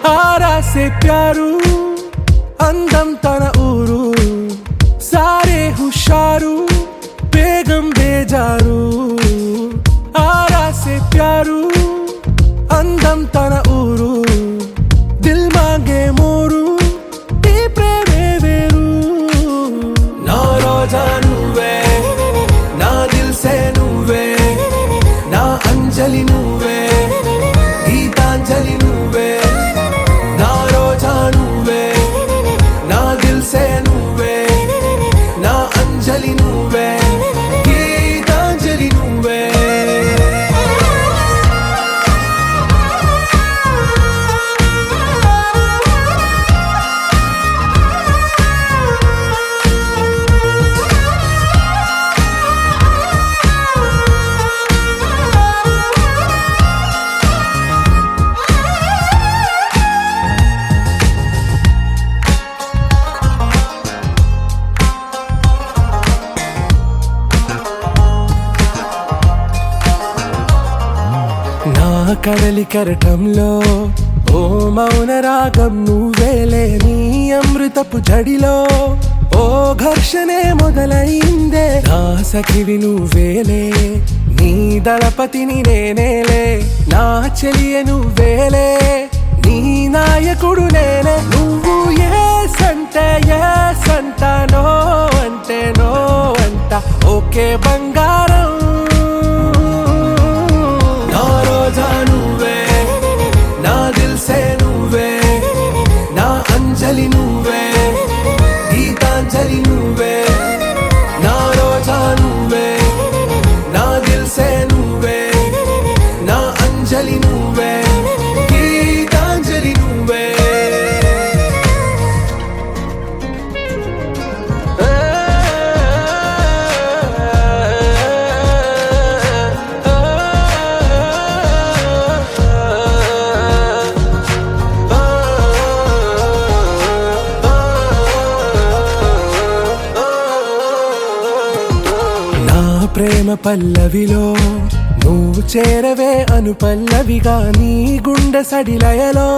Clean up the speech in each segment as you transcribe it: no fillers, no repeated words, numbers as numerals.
आरा से प्यारू అందం తన ఊరు సారే హుషారు బేగం బేజారు ఆరా సే ప్యారు అందం తన ఊరు దిల్ మాంగే మోరు ఈ ప్రేమే వేరు నా రోజా నువ్వే నా దిల్ సే నువ్వే నా అంజలి నువ్వే గీతాంజలి నువ్వే నా రోజా నువ్వే నా దిల్ సే నువ్వే నా అంజలి నువ్వే గీతాంజలి నువ్వే కడలి కరటంలో ఓ మౌన రాగం నువ్వేలే నీ అమృతపు జడిలో ఓ ఘర్షణే మొదలైందే నా సఖివి నువ్వేలే నీ దళపతిని నేనేలే నా చెలియ నువ్వేలే నీ నాయకుడు నేనే నువ్వు ఏ సంట నో అంటే నో అంట ఓకే బంగారం నువ్వే నా దిల్ సే నువ్వే నా అంజలి నువ్వే గీతాంజలి నువ్వే నా రోజా నువ్వే నా దిల్ సే నువ్వే నా అంజలి నువ్వే గీతాంజలి నువ్వే ప్రేమ పల్లవిలో నువ్వు చేరవే అను పల్లవిగా నీ గుండె సడిలయలో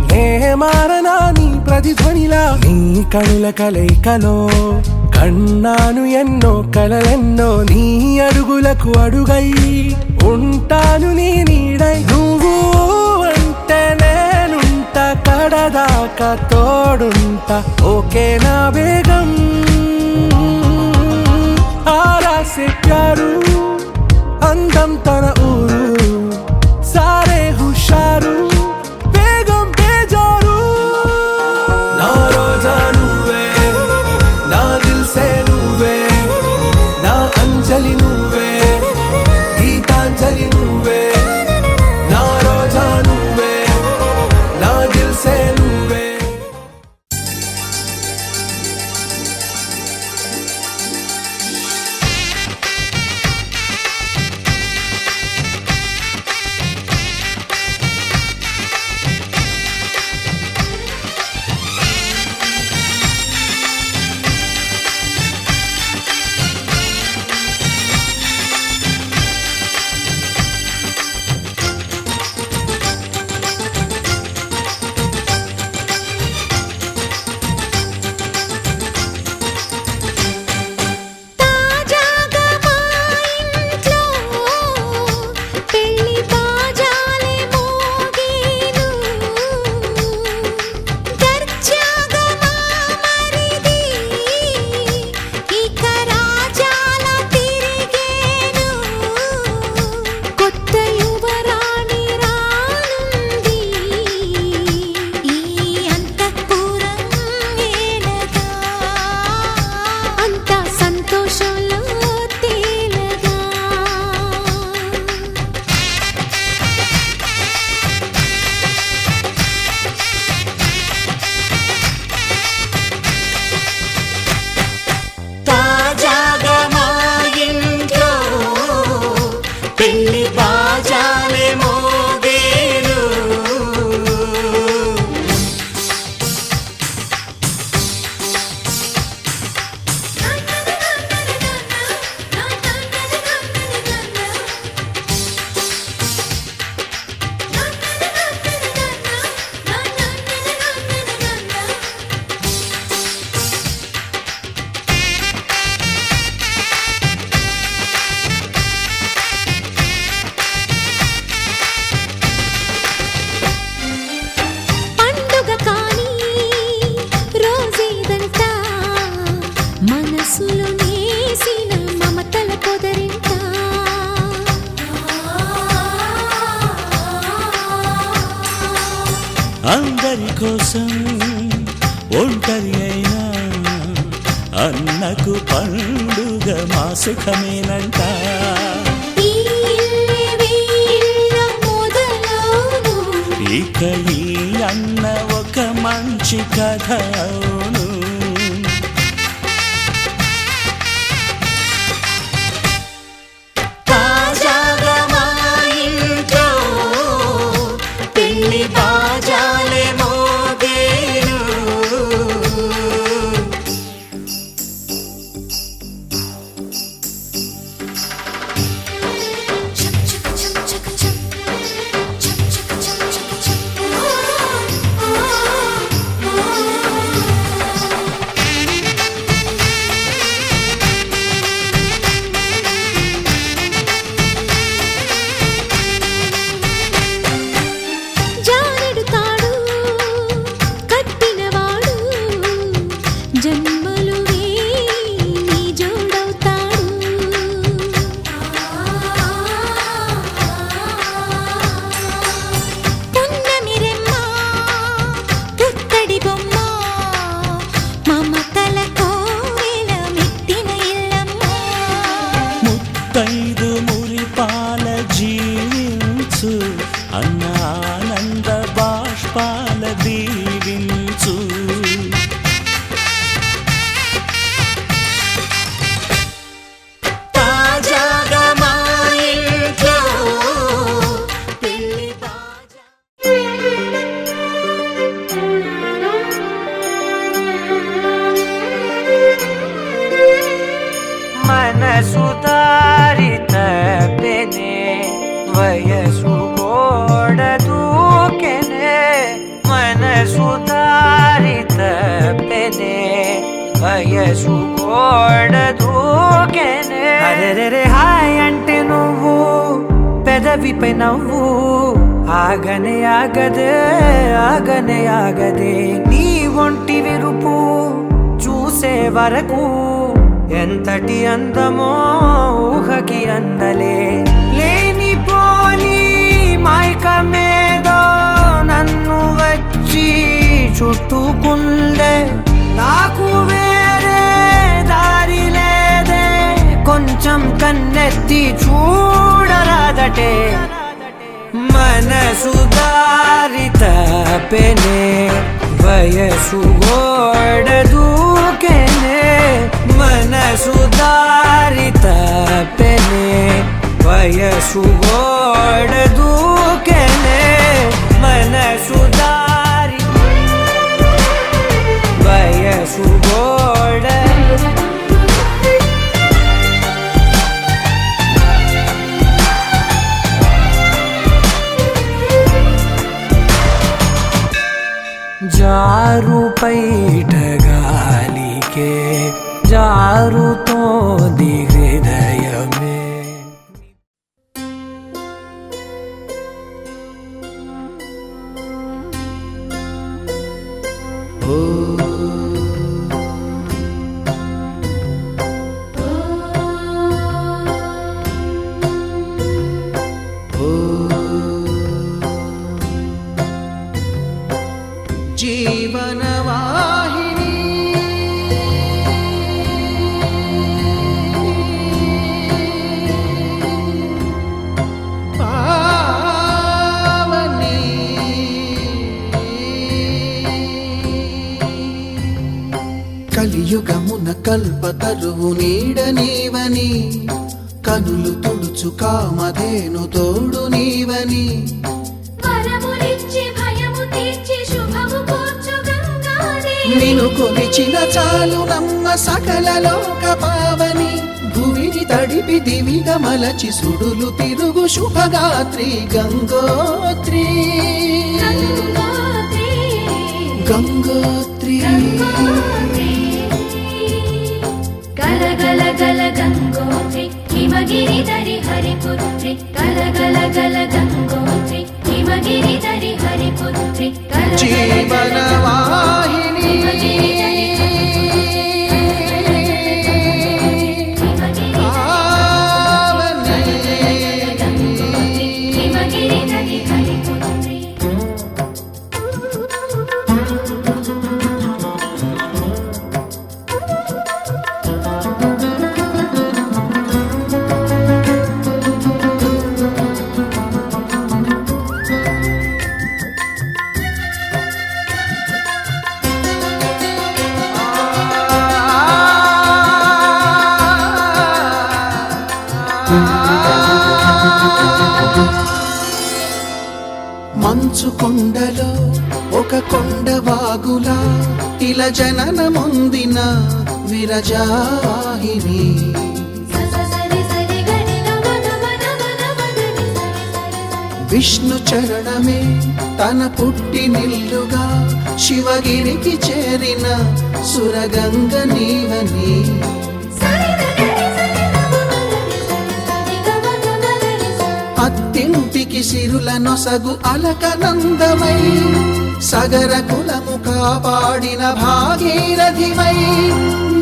నే మారనా నీ ప్రతిధ్వనిలా నీ కనుల కలయికలో కన్నాను ఎన్నో కలలెన్నో నీ అడుగులకు అడుగై ఉంటాను నీ నీడై నువ్వు అంటే నేనుంట కడదాకా తోడుంట ఓకే నా బేగం आरा से प्यारू అందం తన ఊరు సారే హుషారు బేగం బేజారు నా రోజా నువ్వే నా దిల్ సే నువ్వే నా అంజలి నువ్వే గీతాంజలి నువ్వే నా రోజా నువ్వే నా దిల్ సే నువ్వే కోసం ఒంటరి అయినా అన్నకు పండుగ మా సుఖమేనంట. ఇక ఈ అన్న ఒక మంచి కథ అవును. తాజాగా మా ఇంట్లో పెళ్లి బాజాలే మోగేను. ముత్తైదు మురిపాల జీవించు అన్న ఆనంద బాష్పాల దీవించు. తాజాగా మా ఇంట్లో పెళ్లి బాజా. మనసు దారి తప్పెనే వయసు గోడ దూకెనే. మనసు దారి తప్పెనే వయసు గోడ దూకెనే. అరెరెరే హాయ్ అంటే నువ్వు పెదవిపై నవ్వు ఆగనే ఆగదే ఆగనే ఆగదే. నీ ఒంటి విరుపు చూసే వరకు ఎంతటి అందమో ఊహకి అందలే. లేని పోని మైకమేదో నన్ను వచ్చి చుట్టుకుందే. నాకు వేరే దారి లేదే కొంచెం కన్నెత్తి చూడరాదటే. మనసు దారి తప్పెనే వయసు గోడ దూకెనే. మనసు దారి తప్పెనే వయసు గోడ దూకెనే. మనసు దారి వయసు గోడ. జారు పైట గాలికే జారుతోంది హృదయమే. జీవనవాహిని పావని కలియుగమున కల్పతరువు నీడ నీవని కనులు తుడుచు కామధేను తోడు నీవని నిను కొలిచిన చాలు నమ్మ సకల లోక పావని. భూమిని తడిపి దివిగా మలచి సుడులు తిరుగు శుభగాత్రి గంగోత్రి గంగోత్రి. గల గల గల గంగోత్రి హిమగిరి దరి హరిపుత్రి. గల గల గల గంగోత్రి హిమగిరి దరి హరిపుత్రి. జీవనవాహిని హిమగిరి దరి హరిపుత్రి. మంచు కొండలో ఒక కొండ వాగులా ఇలా జననమొందిన విరజావాహిని. విష్ణు చరణమే తన పుట్టినిల్లుగా శివగిరికి చేరిన సురగంగ నీవని. అత్తింటికి సిరుల నొసగు అలకనందమై సగర కులము కాపాడిన భాగీరథిమై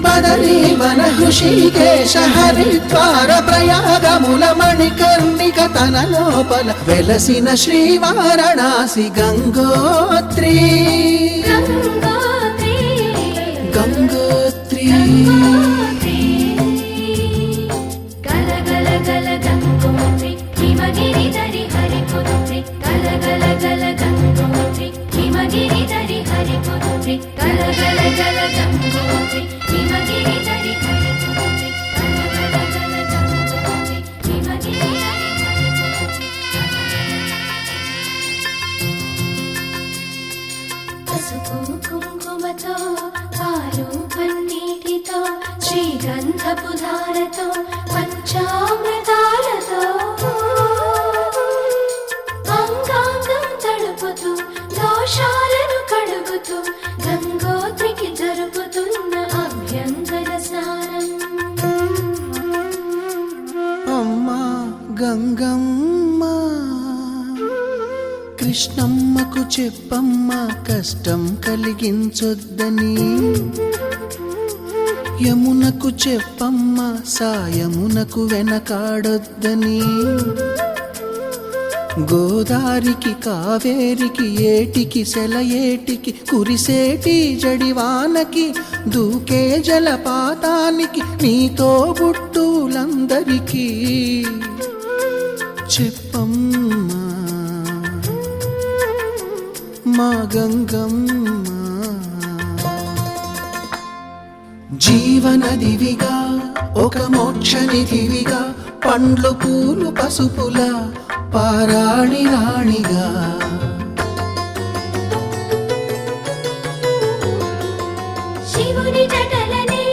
బదరీవన హృషికేశ హరిద్వార ప్రయాగముల మణికర్ణిక తన లోపల వెలసిన శ్రీవారణాసి గంగోత్రి. గంగోత్రి గల గల గల గంగోత్రి హిమగిరి దరి హరిపుత్రి. గల గల గల గంగోత్రి హిమగిరి దరి హరిపుత్రి. గల గల గల గంగోత్రి హిమగిరి దరి హరిపుత్రి. గల గల గల గంగోత్రి హిమగిరి దరి హరిపుత్రి. పసుపు కుంకుమతో పాలు పన్నీటితో శ్రీగంధపు ధారతో పంచామృతాలతో అంగాంగం తడుపుతూ దోషాలను కడుగుతూ గంగోత్రికి జరుపుతున్న అభ్యంగన స్నానం. అమ్మా గంగమ్మ కృష్ణమ్మకు చెప్పమ్మా కష్టం కలిగించొద్దని. యమునకు చెప్పమ్మా సాయమునకు వెనకాడొద్దని. గోదారికి కావేరికి ఏటికి సెలయేటికి కురిసేటి జడివానకి దూకే జలపాతానికి నీతో బుట్టులందరికీ చెప్పమ్మా మా గంగమ్మ. జీవనదివిగా ఒక మోక్షనిధివిగా పండ్లు పూలు పసుపుల పారాణి రాణిగా. శివుని జటలనే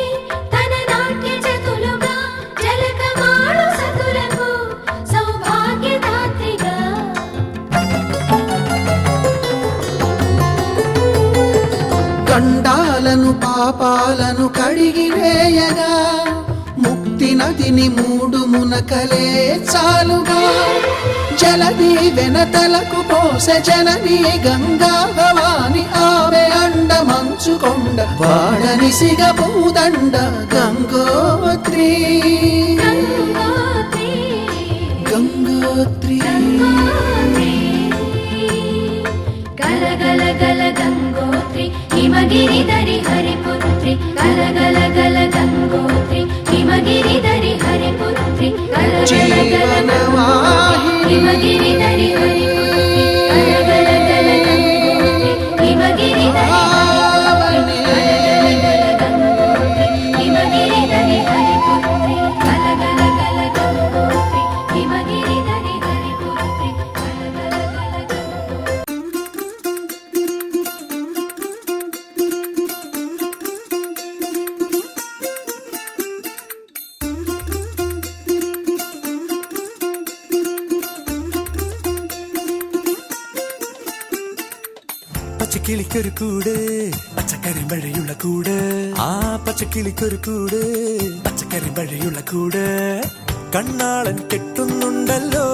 తన నాట్య చతులుగా జలకమాడు సతులకు సౌభాగ్యదాత్రిగా. గండాలను పాపాలను కడిగివేయగా ముక్తి నదిని మూడు మునకలే చాలుగా. జలది వెనతలకు పోసె జనని గంగా భవాని ఆమె అండ మంచుకొండ వాడని సిగ పూదండ గంగోత్రి. గంగోత్రి గల గల గల గంగోత్రి హిమగిరి దరి హరిపుత్రి. గల గల గల గంగోత్రి హిమగిరి దరి హరిపుత్రి. గల గల గల గంగోత్రి హిమగిరి దరి హరిపుత్రి. గల గల గల గంగోత్రి హిమగిరి దరి హరిపుత్రి. గల గల గల గంగోత్రి హిమగిరి దరి హరిపుత్రి. గల గల గల గంగోత్రి హిమగిరి దరి హరిపుత్రి. గల గల గల గంగోత్రి. പച്ചക്കിളിക്കൊരു കൂട് പച്ചക്കരിമ്പഴയുള്ള കൂട്. ആ പച്ചക്കിളിക്കൊരു കൂട് പച്ചക്കരിമ്പഴയുള്ള കൂട്. കണ്ണാളൻ കെട്ടുന്നുണ്ടല്ലോ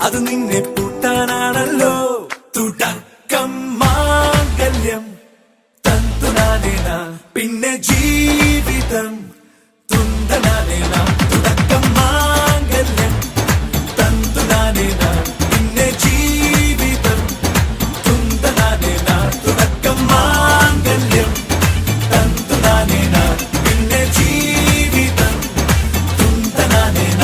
അത് നിന്നെ പൂട്ടാനാണല്ലോ. തുടക്കം മാംഗല്യം തന്തുനാനേന പിന്നെ ജീവിതം തുന്തനാനേന. തുടക്കം മാംഗല്യം തന്തുനാനേന പിന്നെ ജീവിതം തുന്തനാനേന. തുടക്കം മാംഗല്യം തന്തുനാനേന പിന്നെ ജീവിതം തുന്തനാനേന.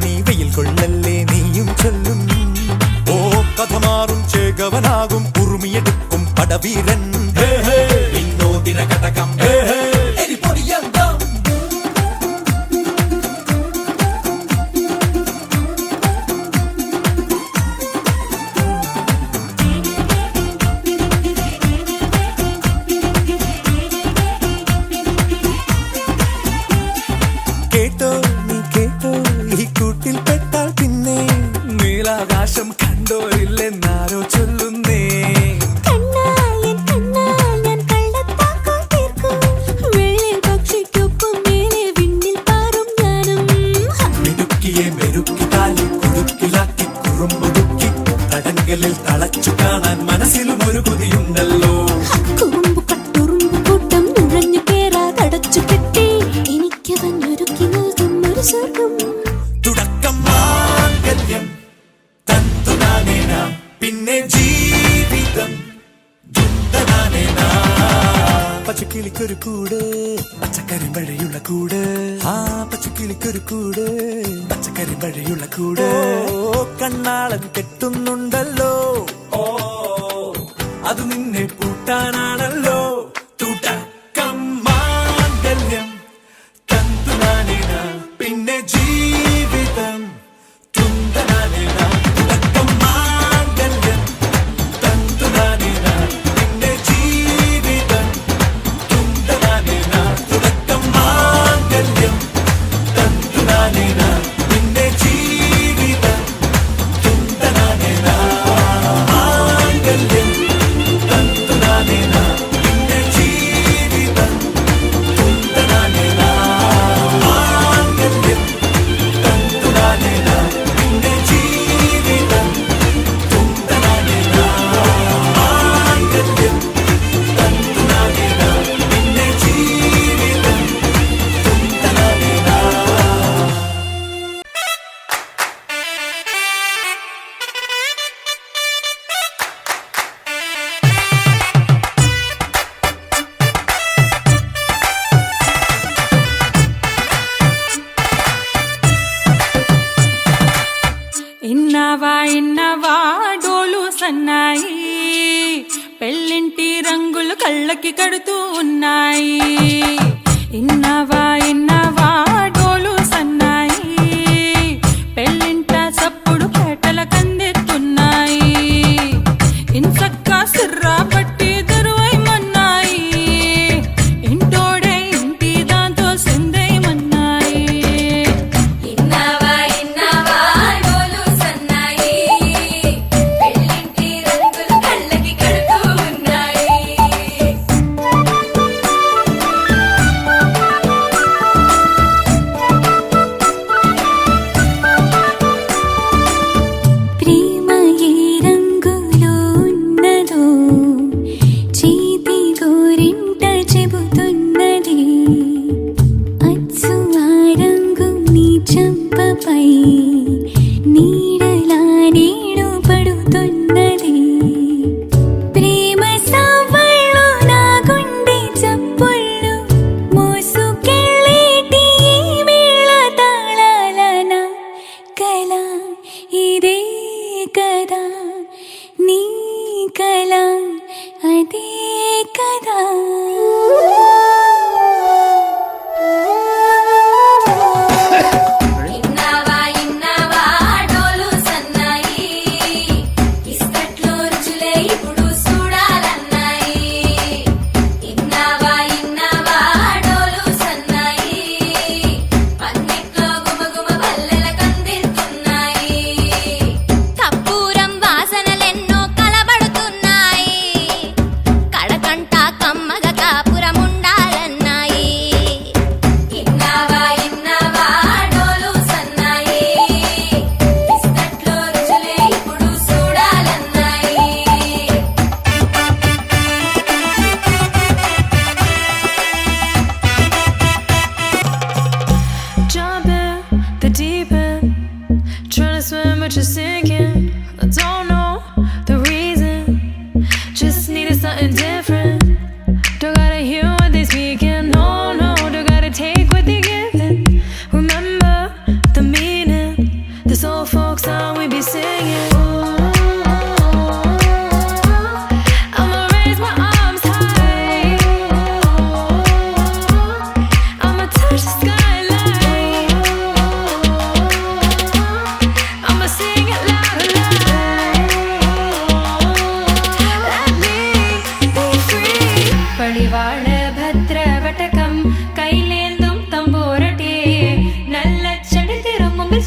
നീ വെയിൽ കൊള്ളല്ലേ നീയും ചൊല്ലും ഓ കഥ മാറും ചേകവനാകും ഉറുമിയെടുക്കും പടവീരൻ വിനോദിന കടകം എരിപൊടിയന്തം കേട്ടോ നീ കേട്ടോ ഈ കൂട്ടിൽ പെട്ടാൽ പിന്നെ നീലാകാശം കണ്ടോ ഇല്ലെന്നാരോ ചൊല്ലുന്നേ മിടുക്കിയെ മെരുക്കി താലി കുടുക്കിലാക്കി കുറുമ്പൊതുക്കി തടങ്കലിൽ തളച്ചു കാണാൻ മനസ്സിലും ഒരു കൊതിയുണ്ടല്ലോ തുടക്കം മാംഗല്യം തന്തുനാനേന പിന്നെ ജീവിതം ദുന്തനാനേന പച്ചക്കിളിക്കൊരു കൂട് പച്ചക്കറി മഴയുള്ള കൂട് ആ പച്ചക്കിളിക്കൊരു കൂട് പച്ചക്കറി മഴയുള്ള കൂട് കണ്ണാളൻ കെട്ടുന്നുണ്ടല്ലോ ഓ അത് നിന്നെ പൂട്ടാനാണല്ലോ തുടക്കം മാംഗല്യം തന്തുനാനേന പിന്നെ ജീവിതം തുന്തനാനേന തുടക്കം മാംഗല്യം തന്തുനാനേന പിന്നെ ജീവിതം തുന്തനാനേന തുടക്കം മാംഗല്യം തന്തുനാനേന പിന്നെ ജീവിതം തുന്തനാനേന മാംഗല്യം തന്തുനാനേന പിന്നെ ജീവിതം തുന്തനാനേന മാംഗല്യം തന്തുനാനേന പിന്നെ ജീവിതം തുന്തനാനേന മാംഗല്യം തന്തുനാനേന പിന്നെ ജീവിതം തുന്തനാനേന ఇన్నవా డోలు సన్నాయి పెళ్ళింటి రంగులు కళ్ళకి కడుతూ ఉన్నాయి ఇన్నవా డోలు సన్నాయి పెళ్ళింట సప్పుడు పేటల కందెత్తున్నాయి ఇన్సక్క సిర్రా పట్టి దరువైమన్నాయి ఇంటోడే ఇంటి దాంతో సిందైమన్నాయి ఇన్నవా డోలు సన్నాయి పెళ్ళింటి రంగులు కళ్ళకి కడుతూ ఉన్నాయి ప్రేమ ఏ రంగులో ఉన్నదో చేతి గోరింట చెబుతున్నది అచ్చు ఆ రంగు నీ చెంపపై నీడలా నీడు పడుతున్నది ప్రేమ సవ్వళ్ళు నా గుండె చప్పుళ్ళు మోసుకెళ్ళేటి ఈ మేళ తాళాలన కల ఇదే కదా నీ కల అదే కదా ఇన్నవా డోలు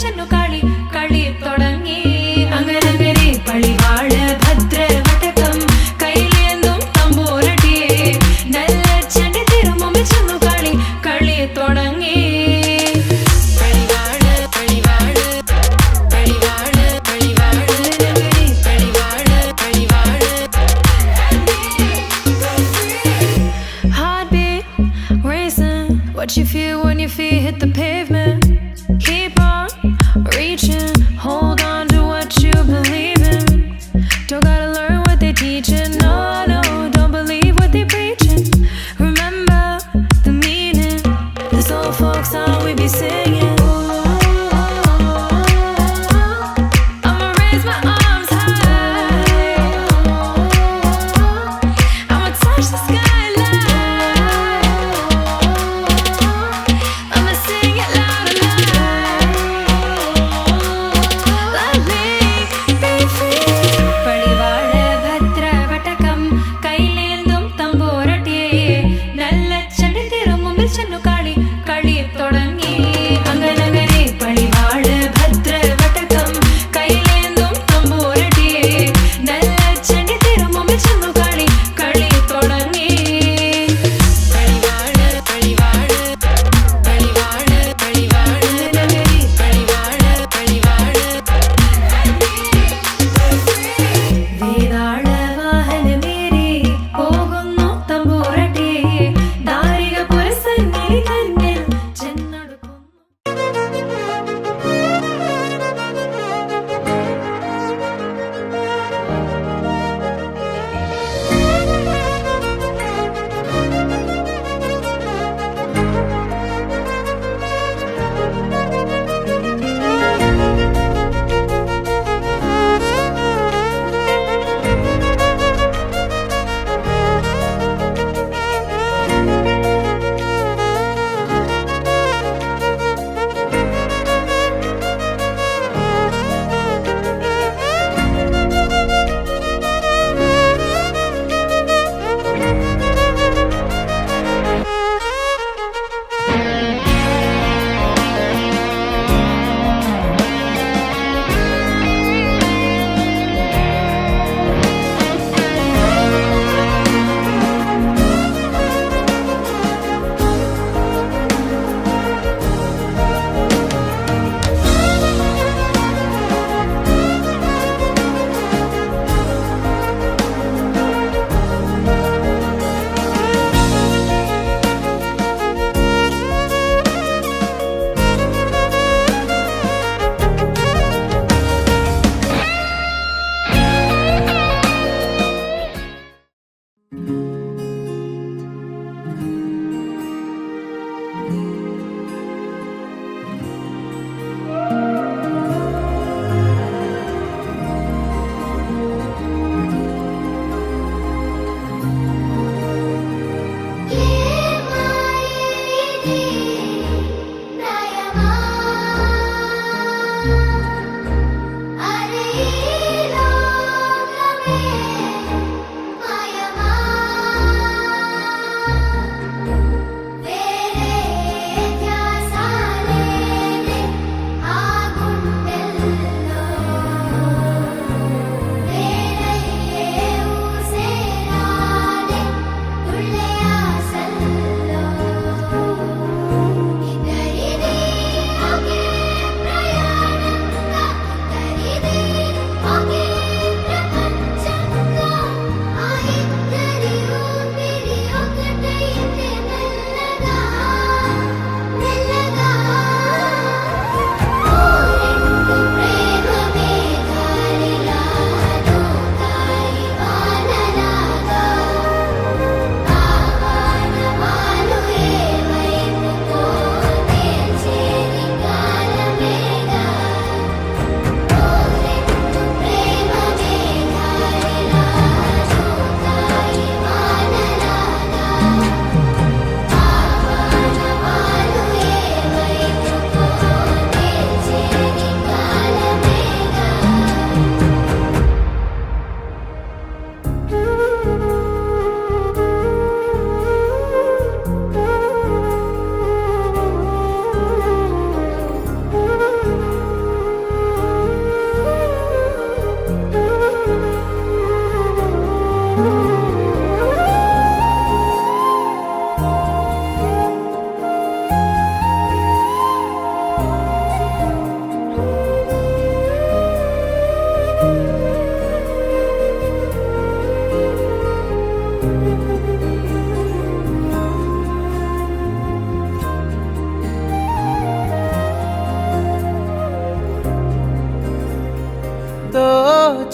ചെന്നു കളി കളി തുടങ്ങി അങ്ങനെ പളിവാള് ഭദ്രവടകം കയ്യിലേന്തും തമ്പൂരടിയെ നല്ല ചണ്ടി തിരുമുമ്പിൽ ചെന്നു കളി കളി തുടങ്ങി പളിവാള് പളിവാള് പളിവാള് പളിവാള് പളിവാള് പളിവാള് Heartbeat racing. What you feel when your feet hit the pavement? Keep on reaching.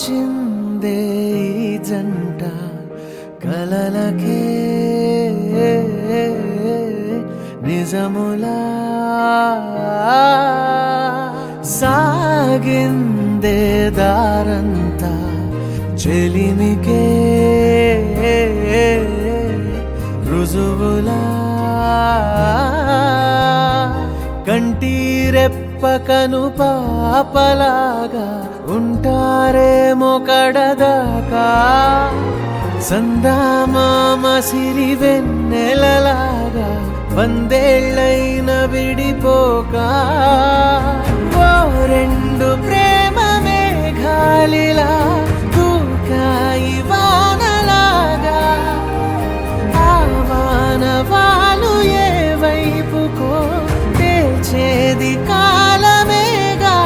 తోచిందే ఈ జంట కలలకే నిజములా సాగిందే దారంతా చెలిమికే రుజువులా కంటి రెప్పకను పాపలాగా ఉంటారేమో కడదాకా సందామామ సిరి వెన్నెలలాగా వందేళ్ళైన విడిపోక ఓ రెండు ప్రేమ మేఘాలిలా దూకాయి వానలాగా ఆ వానవాలు ఏ వైపుకో తేల్చేది కాలమేగా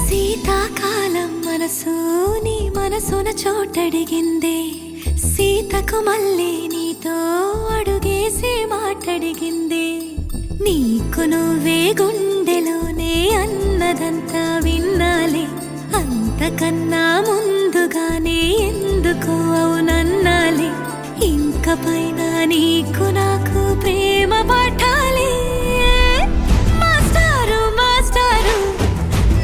శీతాకాలం మనసు నీ మనసున చోటడిగిందే సీతకు మళ్ళీ నీతో అడుగేసి మాటడిగిందే నీకు నువ్వే గుండెలోనే అన్నదంతా విన్నాలే అంతకన్నా ముందుగానే ఎందుకు అవునన్నాలే ఇంక పైన నీకు నాకు ప్రేమ పాఠాలే మాస్టారు మాస్టారు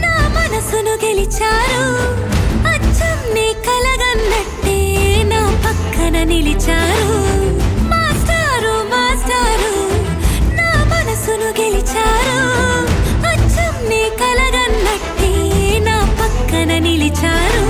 నా మనసును గెలిచారు అచ్చం నీ కలగన్నట్టే నా పక్కన నిలిచారు మాస్టారు మాస్టారు నా మనసును గెలిచారు అచ్చం నీ కలగన్నట్టే నా పక్కన నిలిచారు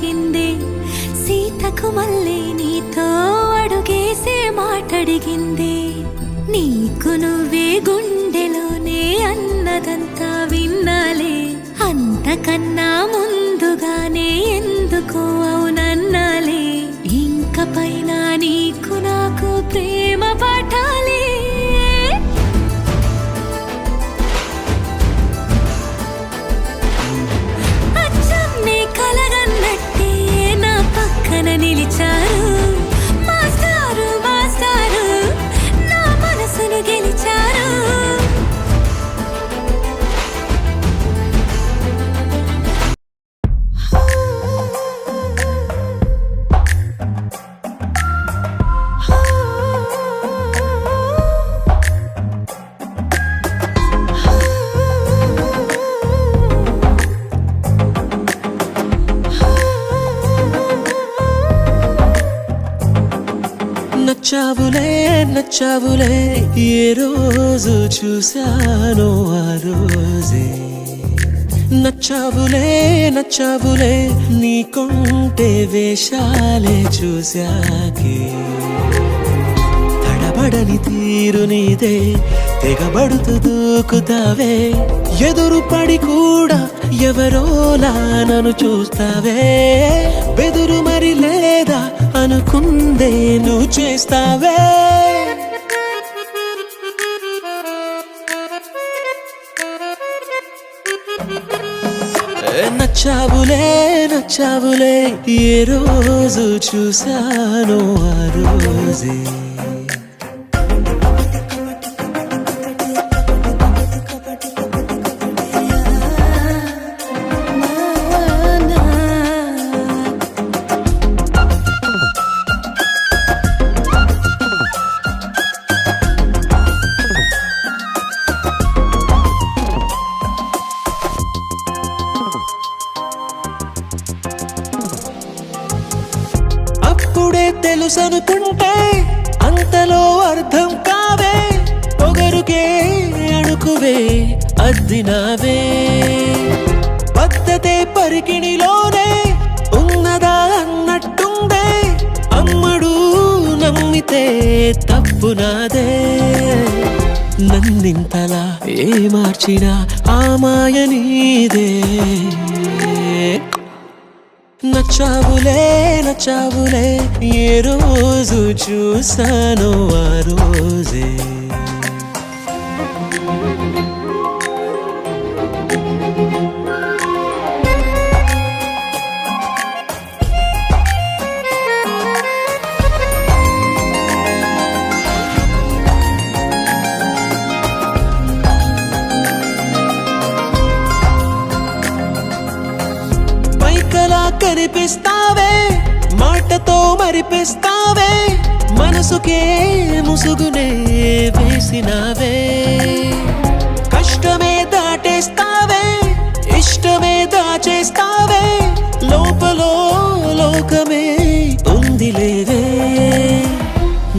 అడిగింది సీతకు మళ్ళీ నీతో అడుగేసే మాటడిగింది నీకు నువ్వే గుండెలోనే అన్నదంతా విన్నాలే అంతకన్నా ముందుగానే ఎందుకు అవునన్నాలే ఇంక పైన నీకు నాకు ప్రేమ పాఠాలే అచ్చం నీ కలగన్నట్టే నా పక్కన నిలిచారు మాస్టారు మాస్టారు నా మనసును గెలిచారు నచ్చావులే నచ్చావులే ఏ రోజు చూశానో ఆ రోజే నచ్చావులే నచ్చావులే నీకుంటే వేషాలే చూశాకే తడబడని తీరు నీదే తెగబడుతూ దూకుతావే ఎదురు పడి కూడా ఎవరోలా నన్ను చూస్తావే బెదురు మరి లేదా అనుకుందే నువ్వు చేస్తావే నచ్చావులే నచ్చావులే ఏ రోజు చూశానో ఆ రోజే అప్పుడే తెలుసనుకుంటే అంతలో అర్థం కావే పొగరుకే అణుకువే అద్దినావే పద్ధతే పరికిణిలోనే ఉన్నదా అన్నట్టుందే అమ్మడు నమ్మితే తప్పు నాదే నన్నింతలా ఏ మార్చినా ఆ మాయ నీదే నచ్చావులే నచ్చావులే ఏ రోజు చూశానో ఆ రోజే పైకలా కనిపిస్తావే మాటతో మరిపిస్తావే మనసుకే ముసుగునే వేసినావే కష్టమే దాటేస్తావే ఇష్టమే దాచేస్తావే లోపలో లోకమే ఉందిలేవే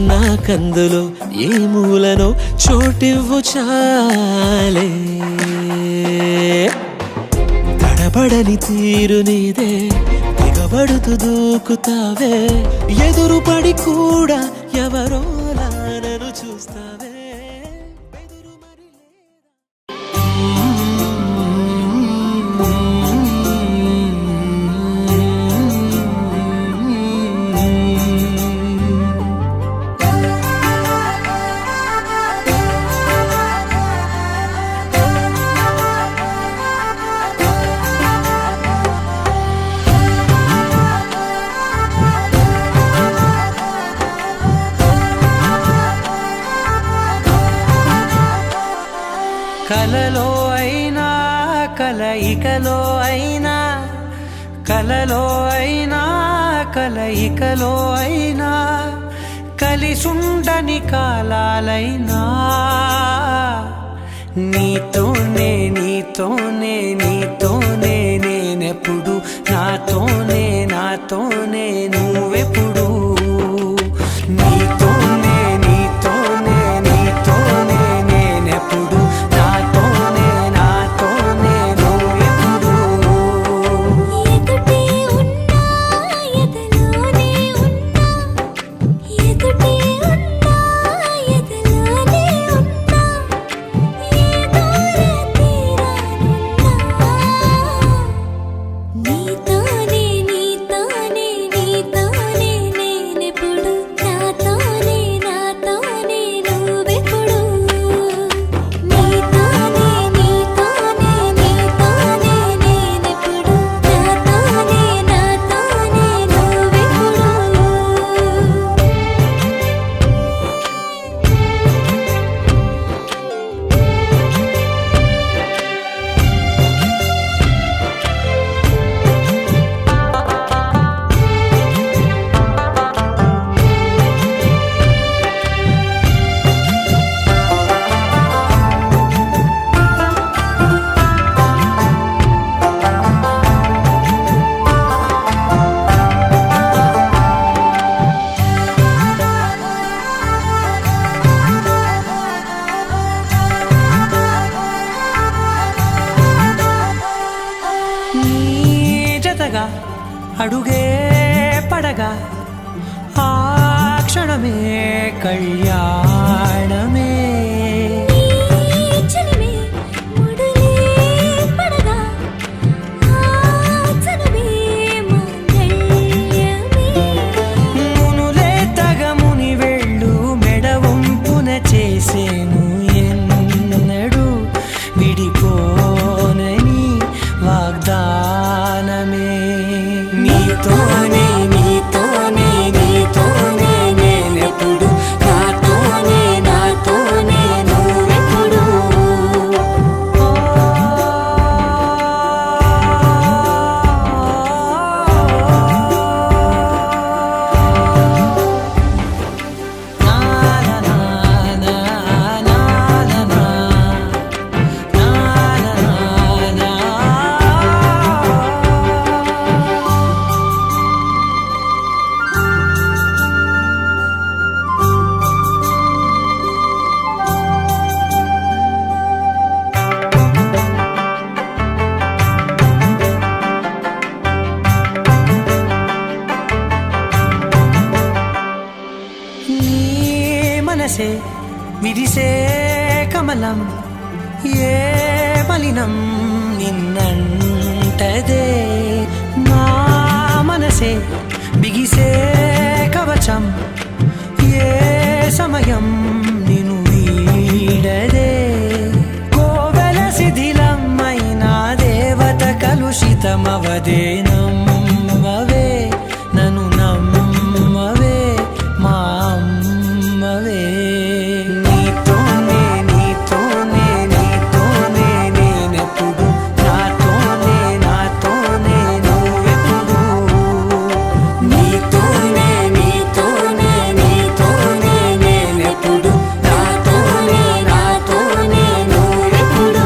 నాకందులో ఏ మూలనో చోటివ్వు చాలే తడబడని తీరు నీదే తెగబడుతూ దూకుతావే ఎదురు పడి కూడా ఎవరోలా నన్ను చూస్తావే బెదురు మరి కలలో అయినా కలయికలో అయినా కలలో అయినా కలయికలో అయినా కలిసుండని కాలాలైనా నీతోనే నీతోనే నీతోనే నేనెప్పుడు నాతోనే నాతోనే నువ్వెప్పుడు నీతోనే నీతోనే నీతోనే నేనెప్పుడు నాతోనే నాతోనే నువ్వెప్పుడు ఎదుటే ఉన్నా పడగా ఆ క్షణమే కళ్యాణమే చెలిమే ముడులే పడగా ఆచనమే మంగళమే మునులే తగముని వెళ్ళు మెడ వంపున చేసేను ఎన్నడు విడిపోనని వాగ్దానమే నీతోనే నీతోనే నీతోనే నేనెప్పుడు నాతోనే నాతోనే నువ్వెప్పుడు నా నా నా నా నా నా నా నీ మనసే విరిసే కమలం ఏ మలినం నిన్నంటదే నా మనసే బిగిసే కవచం ఏ సమయం నిన్ను వీడదే కోవెల శిథిలమైన దేవత కలుషితమవదే నమ్మవే నన్ను నమ్మవే మా అమ్మవే నీతోనే నీతోనే నీతోనే నేనెప్పుడు నాతోనే నాతోనే నువ్వెప్పుడు నీతోనే నీతోనే నీతోనే నేనెప్పుడు నాతోనే నాతోనే నువ్వెప్పుడు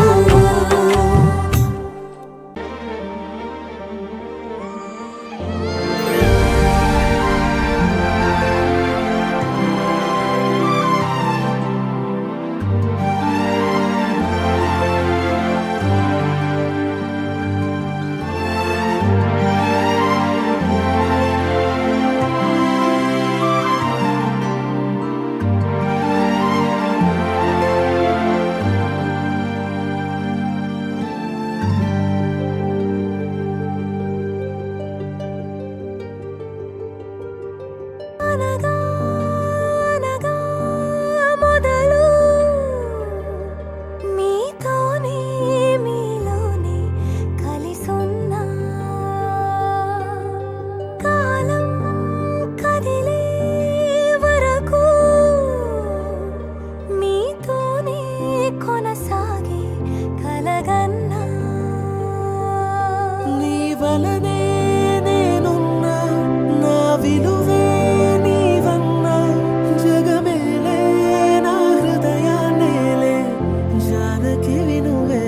అనగా అనగా మొదలు మీతోనే మీలోనే కలిసున్నా కాలం కదిలే వరకు మీతోనే కొనసాగే కలగన్నా నీ వలనే నేనున్నా నా విలువే నీవన్నా జగమేలే నా హృదయాన్నేలే జానకి వినువే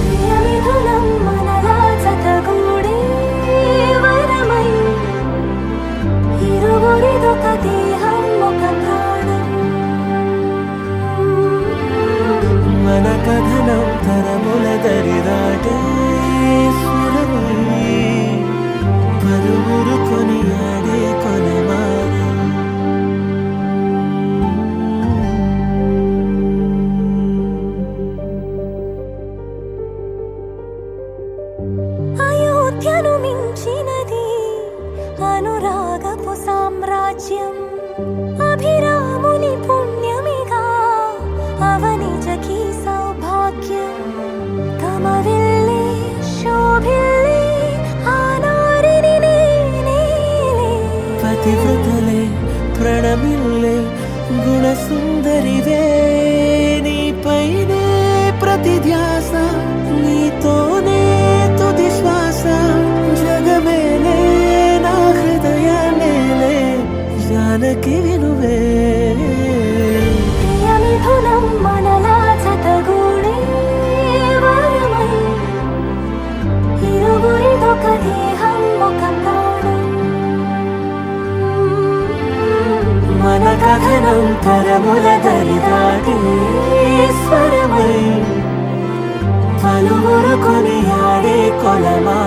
ప్రియమిథునం మనలా జతగూడే వరమై ఇరువురిదొక దేహం ఒక ప్రాణం మన కథనం తరముల దరిదాటే స్వరమై పలువురు కొనియాడే కొనమానం అయోధ్యను మించినది అనురాగపు సామ్రాజ్యం అభిరాముని పుణ్యమిగా అవనిజకి సౌభాగ్యం తమవిల్లే శోభిల్లే ఆనారిని నేనేలే పతివ్రతలే ప్రణమిల్లే గుణసుందరివే నీపైనే ప్రతి ధ్యాస నీతోనే తుది శ్వాస జగమేలే నా హృదయాన్నేలే జానకి వినువే ప్రియమిథునం మనలా జతగూడే వరమై ఇరువురిదొక దేహం ఒక ప్రాణం మన కథనం తరముల దరిదాటే స్వరమై పలువురు కొనియాడే కొలమా